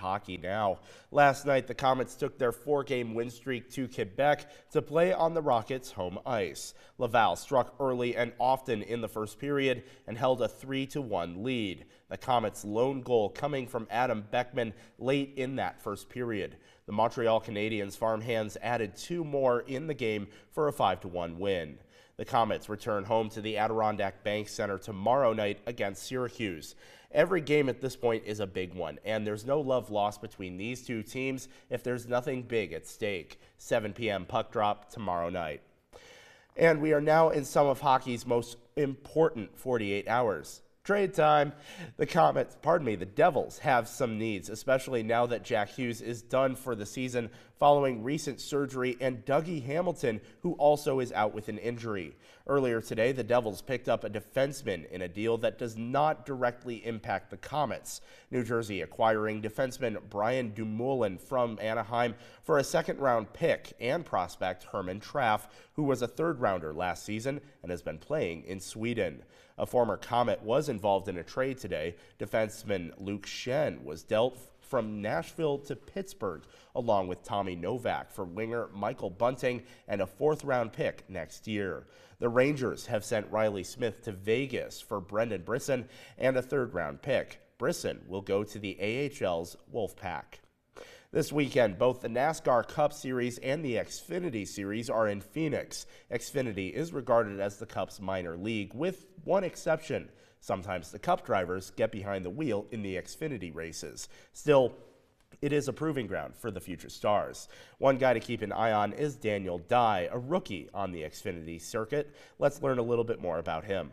Hockey now. Last night, the Comets took their 4-game win streak to Quebec to play on the Rockets' home ice. Laval struck early and often in the first period and held a 3-1 lead. The Comets' lone goal coming from Adam Beckman late in that first period. The Montreal Canadiens farmhands added 2 more in the game for a 5-1 win. The Comets return home to the Adirondack Bank Center tomorrow night against Syracuse. Every game at this point is a big one, and there's no love lost between these two teams if there's nothing big at stake. 7 p.m. puck drop tomorrow night. And we are now in some of hockey's most important 48 hours. Trade time. The Devils have some needs, especially now that Jack Hughes is done for the season following recent surgery, and Dougie Hamilton, who also is out with an injury. Earlier today, the Devils picked up a defenseman in a deal that does not directly impact the Comets. New Jersey acquiring defenseman Brian Dumoulin from Anaheim for a second-round pick and prospect Herman Traff, who was a third-rounder last season and has been playing in Sweden. A former Comet was involved in a trade today. Defenseman Luke Schenn was dealt from Nashville to Pittsburgh, along with Tommy Novak for winger Michael Bunting and a 4th-round pick next year. The Rangers have sent Riley Smith to Vegas for Brendan Brisson and a 3rd-round pick. Brisson will go to the AHL's Wolfpack. This weekend, both the NASCAR Cup Series and the Xfinity Series are in Phoenix. Xfinity is regarded as the Cup's minor league, with one exception. Sometimes the Cup drivers get behind the wheel in the Xfinity races. Still, it is a proving ground for the future stars. One guy to keep an eye on is Daniel Dye, a rookie on the Xfinity circuit. Let's learn a little bit more about him.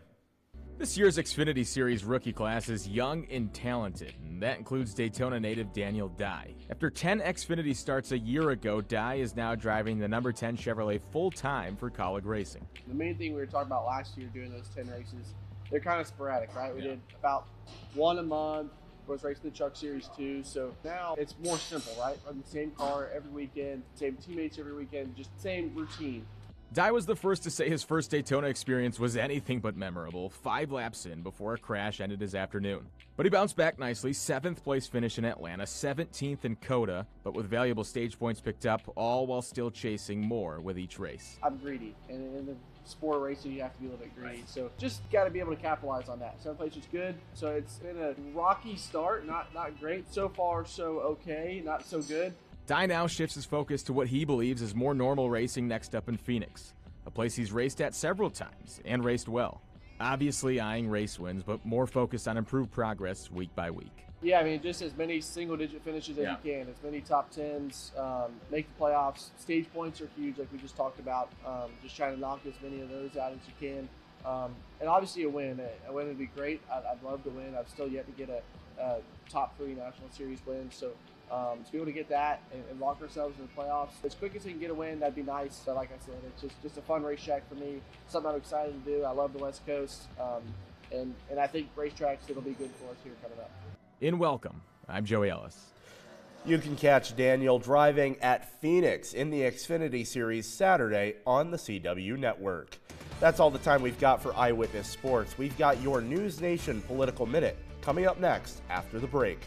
This year's Xfinity Series rookie class is young and talented, and that includes Daytona native Daniel Dye. After 10 Xfinity starts a year ago, Dye is now driving the number 10 Chevrolet full-time for Colleague Racing. The main thing we were talking about last year doing those 10 races, they're kind of sporadic, right? We did about 1 a month, was racing the Truck Series too, so now it's more simple, right? Run the same car every weekend, same teammates every weekend, just same routine. Dye was the first to say his first Daytona experience was anything but memorable, 5 laps in before a crash ended his afternoon. But he bounced back nicely, 7th place finish in Atlanta, 17th in COTA, but with valuable stage points picked up, all while still chasing more with each race. I'm greedy, and in the sport of racing, you have to be a little bit greedy, so just got to be able to capitalize on that. 7th place is good, so it's been a rocky start, not great. So far, so okay, not so good. Dye now shifts his focus to what he believes is more normal racing next up in Phoenix, a place he's raced at several times and raced well. Obviously eyeing race wins, but more focused on improved progress week by week. Yeah, I mean, just as many single-digit finishes as you can, as many top 10s, make the playoffs. Stage points are huge, like we just talked about. Just trying to knock as many of those out as you can. And obviously a win. A win would be great. I'd love to win. I've still yet to get a top 3 National Series win. So to be able to get that and lock ourselves in the playoffs as quick as we can get a win, that'd be nice. But like I said, it's just a fun racetrack for me, something I'm excited to do. I love the West Coast, and I think racetracks, it'll be good for us here coming up. In Welcome, I'm Joey Ellis. You can catch Daniel driving at Phoenix in the Xfinity Series Saturday on the CW Network. That's all the time we've got for Eyewitness Sports. We've got your News Nation Political Minute coming up next after the break.